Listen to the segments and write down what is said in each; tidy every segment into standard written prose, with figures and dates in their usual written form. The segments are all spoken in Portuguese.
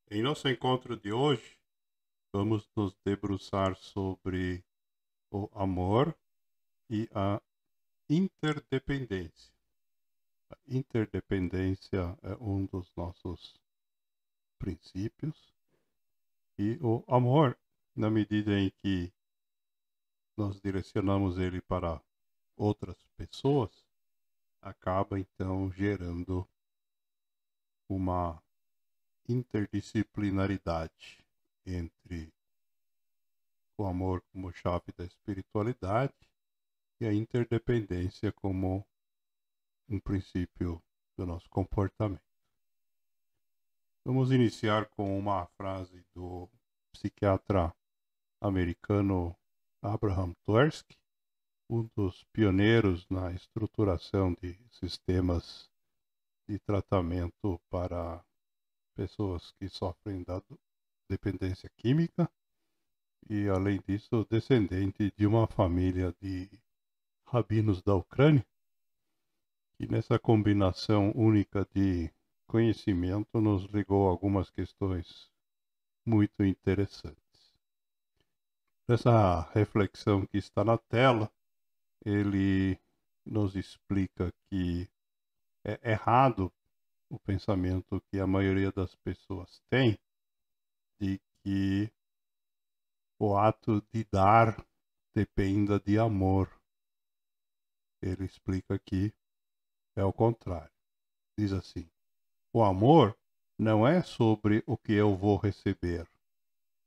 Em nosso encontro de hoje, vamos nos debruçar sobre o amor e a interdependência. A interdependência é um dos nossos princípios e o amor, na medida em que nós direcionamos ele para outras pessoas, acaba então gerando uma interdisciplinaridade entre o amor como chave da espiritualidade e a interdependência como um princípio do nosso comportamento. Vamos iniciar com uma frase do psiquiatra americano Abraham Tversky, um dos pioneiros na estruturação de sistemas de tratamento para pessoas que sofrem da dependência química e, além disso, descendente de uma família de rabinos da Ucrânia, e nessa combinação única de conhecimento nos ligou a algumas questões muito interessantes. Nessa reflexão que está na tela, ele nos explica que é errado o pensamento que a maioria das pessoas tem de que o ato de dar dependa de amor. Ele explica que é o contrário. Diz assim: o amor não é sobre o que eu vou receber,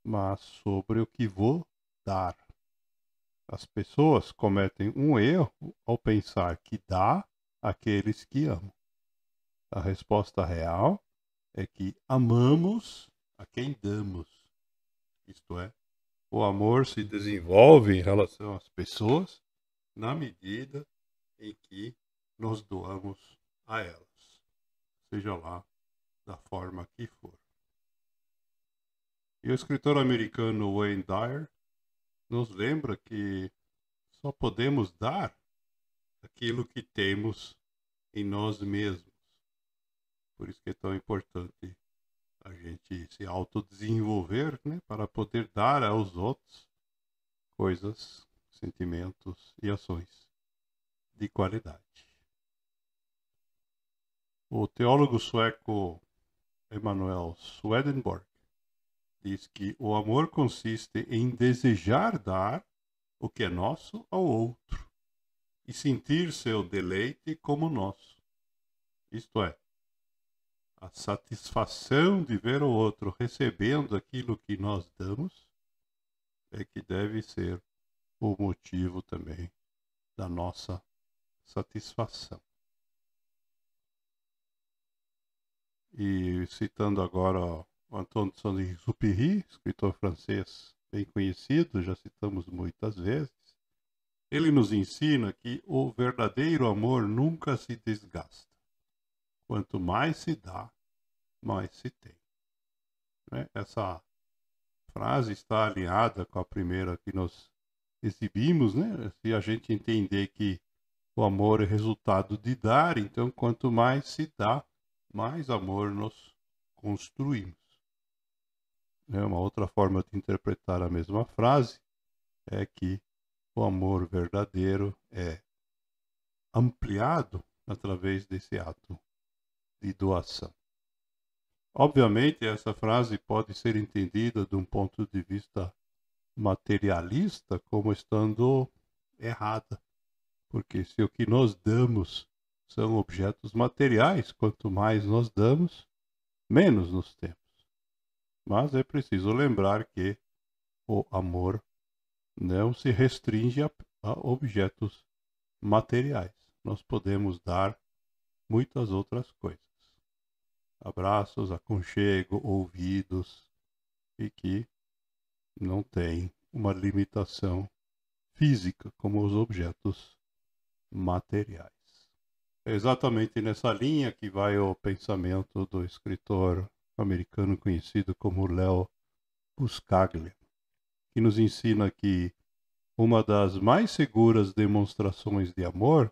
mas sobre o que vou dar. As pessoas cometem um erro ao pensar que dá àqueles que amam. A resposta real é que amamos a quem damos. Isto é, o amor se desenvolve em relação às pessoas na medida em que nos doamos a elas, seja lá da forma que for. E o escritor americano Wayne Dyer nos lembra que só podemos dar aquilo que temos em nós mesmos. Por isso que é tão importante a gente se autodesenvolver, né, para poder dar aos outros coisas, sentimentos e ações de qualidade. O teólogo sueco Emanuel Swedenborg diz que o amor consiste em desejar dar o que é nosso ao outro e sentir seu deleite como nosso. Isto é, a satisfação de ver o outro recebendo aquilo que nós damos é que deve ser o motivo também da nossa satisfação. E citando agora o Antoine de Saint-Exupéry, escritor francês bem conhecido, já citamos muitas vezes, ele nos ensina que o verdadeiro amor nunca se desgasta. Quanto mais se dá, mais se tem. Essa frase está alinhada com a primeira que nós exibimos, né? Se a gente entender que o amor é resultado de dar, então quanto mais se dá, mais amor nós construímos. Uma outra forma de interpretar a mesma frase é que o amor verdadeiro é ampliado através desse ato de doação. Obviamente, essa frase pode ser entendida de um ponto de vista materialista como estando errada, porque se o que nós damos são objetos materiais, quanto mais nós damos, menos nos temos. Mas é preciso lembrar que o amor não se restringe a objetos materiais. Nós podemos dar muitas outras coisas. Abraços, aconchego, ouvidos, e que não tem uma limitação física como os objetos materiais. É exatamente nessa linha que vai o pensamento do escritor americano conhecido como Leo Buscaglia, que nos ensina que uma das mais seguras demonstrações de amor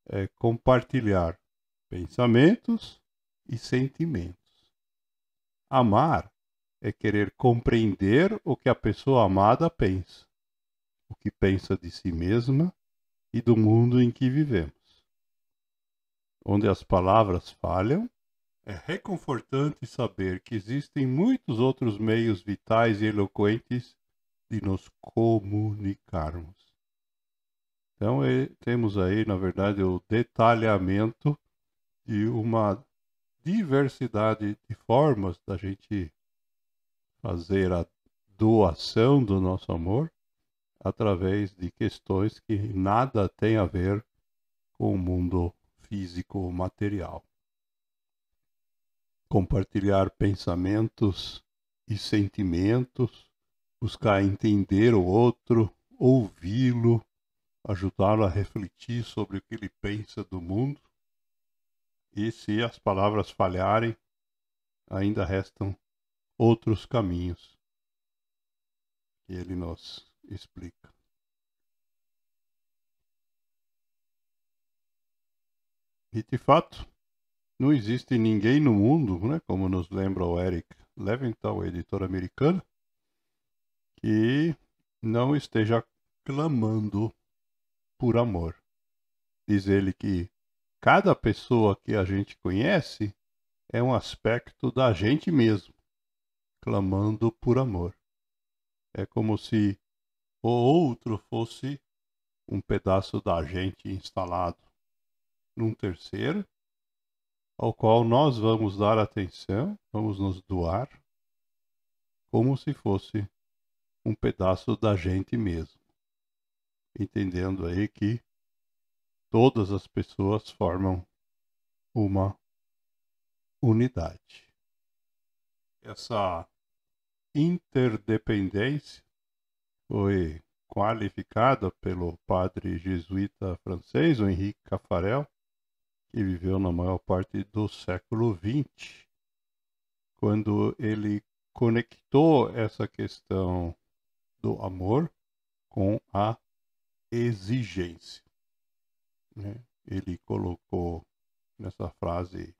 é compartilhar pensamentos e sentimentos. Amar é querer compreender o que a pessoa amada pensa, o que pensa de si mesma e do mundo em que vivemos. Onde as palavras falham, é reconfortante saber que existem muitos outros meios vitais e eloquentes de nos comunicarmos. Então, temos aí, na verdade, o detalhamento de uma diversidade de formas da gente fazer a doação do nosso amor através de questões que nada tem a ver com o mundo físico material. Compartilhar pensamentos e sentimentos, buscar entender o outro, ouvi-lo, ajudá-lo a refletir sobre o que ele pensa do mundo. E se as palavras falharem, ainda restam outros caminhos que ele nos explica. E de fato, não existe ninguém no mundo, né, como nos lembra o Eric Leventhal, editor americano, que não esteja clamando por amor. Diz ele que cada pessoa que a gente conhece é um aspecto da gente mesmo, clamando por amor. É como se o outro fosse um pedaço da gente instalado num terceiro, ao qual nós vamos dar atenção, vamos nos doar, como se fosse um pedaço da gente mesmo. Entendendo aí que todas as pessoas formam uma unidade. Essa interdependência foi qualificada pelo padre jesuíta francês, o Henrique Caffarel, que viveu na maior parte do século XX, quando ele conectou essa questão do amor com a exigência, né? Ele colocou nessa frase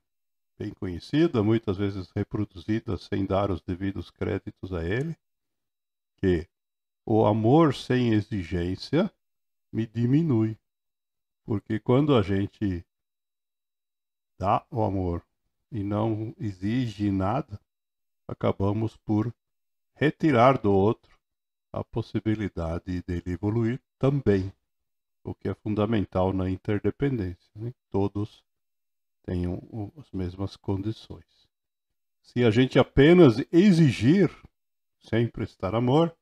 bem conhecida, muitas vezes reproduzida sem dar os devidos créditos a ele, que o amor sem exigência me diminui, porque quando a gente dá o amor e não exige nada, acabamos por retirar do outro a possibilidade dele evoluir também, o que é fundamental na interdependência, né? Todos tenham as mesmas condições. Se a gente apenas exigir sem prestar amor,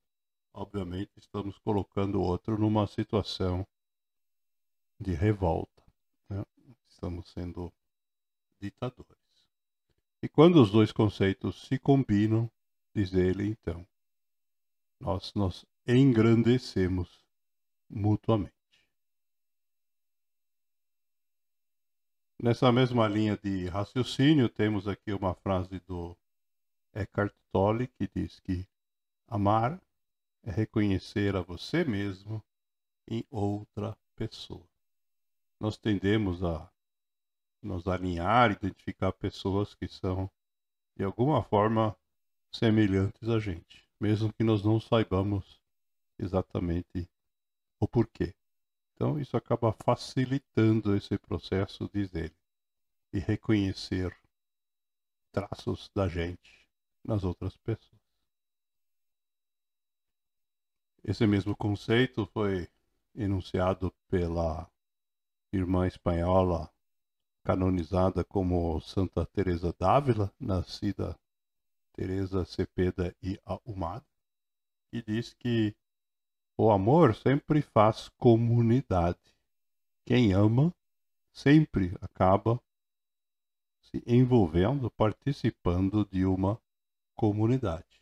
obviamente estamos colocando o outro numa situação de revolta, né? Estamos sendo ditadores. E quando os dois conceitos se combinam, diz ele então, nós nos engrandecemos mutuamente. Nessa mesma linha de raciocínio, temos aqui uma frase do Eckhart Tolle que diz que amar é reconhecer a você mesmo em outra pessoa. Nós tendemos a nos alinhar, identificar pessoas que são, de alguma forma, semelhantes a gente, mesmo que nós não saibamos exatamente o porquê. Então, isso acaba facilitando esse processo, diz ele, de reconhecer traços da gente nas outras pessoas. Esse mesmo conceito foi enunciado pela irmã espanhola canonizada como Santa Teresa d'Ávila, nascida Teresa Cepeda e Ahumada, que diz que o amor sempre faz comunidade. Quem ama sempre acaba se envolvendo, participando de uma comunidade,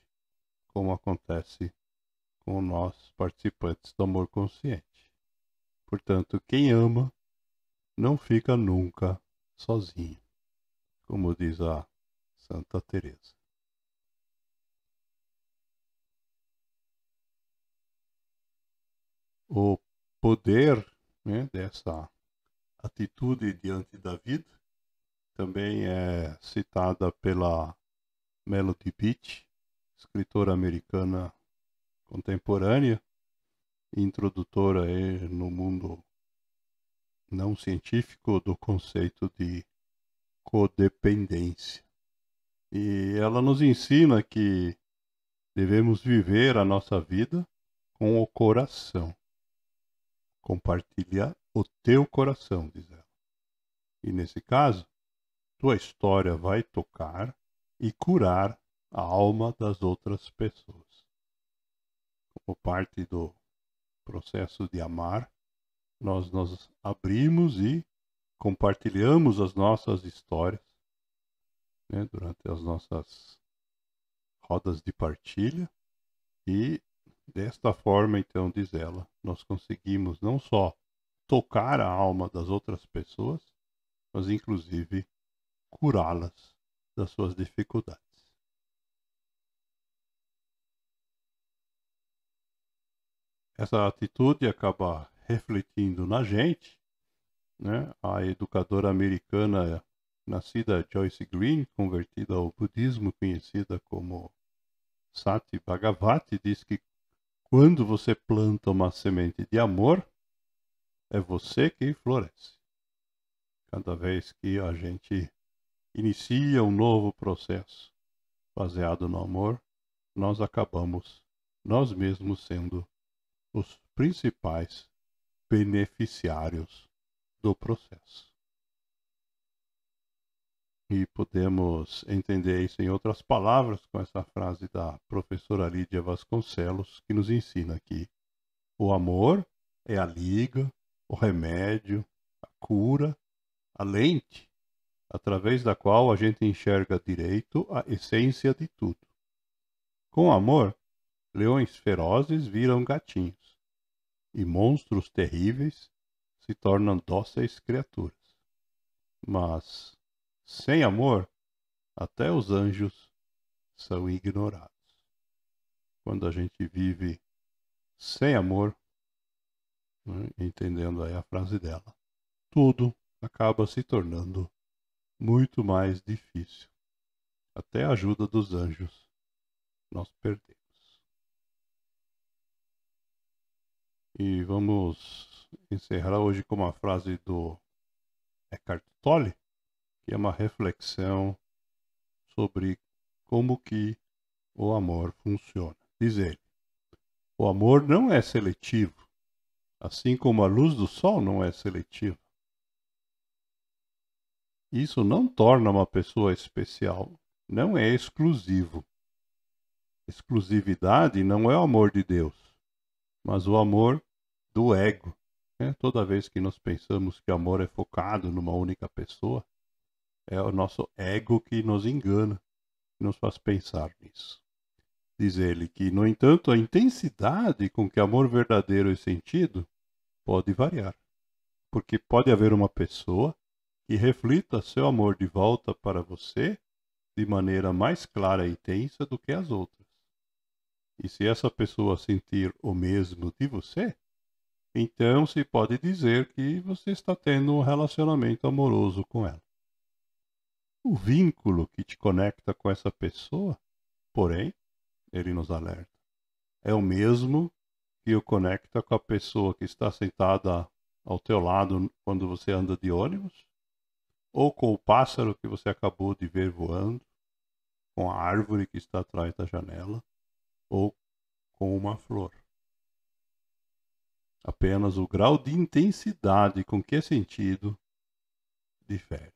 como acontece com nós participantes do amor consciente. Portanto, quem ama não fica nunca sozinho, como diz a Santa Teresa. O poder, né, dessa atitude diante da vida também é citada pela Melody Beach, escritora americana contemporânea, introdutora no mundo não científico do conceito de codependência. E ela nos ensina que devemos viver a nossa vida com o coração. Compartilha o teu coração, diz ela. E nesse caso, tua história vai tocar e curar a alma das outras pessoas. Como parte do processo de amar, nós nos abrimos e compartilhamos as nossas histórias, né, durante as nossas rodas de partilha, e desta forma, então, diz ela, nós conseguimos não só tocar a alma das outras pessoas, mas inclusive curá-las das suas dificuldades. Essa atitude acaba refletindo na gente, né? A educadora americana nascida Joyce Green, convertida ao budismo, conhecida como Sati Bhagavati, diz que quando você planta uma semente de amor, é você que floresce. Cada vez que a gente inicia um novo processo baseado no amor, nós acabamos nós mesmos sendo os principais beneficiários do processo. E podemos entender isso em outras palavras com essa frase da professora Lídia Vasconcelos, que nos ensina que o amor é a liga, o remédio, a cura, a lente, através da qual a gente enxerga direito a essência de tudo. Com amor, leões ferozes viram gatinhos, e monstros terríveis se tornam dóceis criaturas. Mas, sem amor, até os anjos são ignorados. Quando a gente vive sem amor, né, entendendo aí a frase dela, tudo acaba se tornando muito mais difícil. Até a ajuda dos anjos nós perdemos. E vamos encerrar hoje com uma frase do Eckhart Tolle, que é uma reflexão sobre como que o amor funciona. Diz ele, o amor não é seletivo, assim como a luz do sol não é seletiva. Isso não torna uma pessoa especial, não é exclusivo. Exclusividade não é o amor de Deus, mas o amor do ego. Né? Toda vez que nós pensamos que amor é focado numa única pessoa, é o nosso ego que nos engana, que nos faz pensar nisso. Diz ele que, no entanto, a intensidade com que amor verdadeiro é sentido pode variar, porque pode haver uma pessoa que reflita seu amor de volta para você de maneira mais clara e intensa do que as outras. E se essa pessoa sentir o mesmo de você, então se pode dizer que você está tendo um relacionamento amoroso com ela. O vínculo que te conecta com essa pessoa, porém, ele nos alerta, é o mesmo que o conecta com a pessoa que está sentada ao teu lado quando você anda de ônibus, ou com o pássaro que você acabou de ver voando, com a árvore que está atrás da janela, ou com uma flor. Apenas o grau de intensidade com que é sentido difere.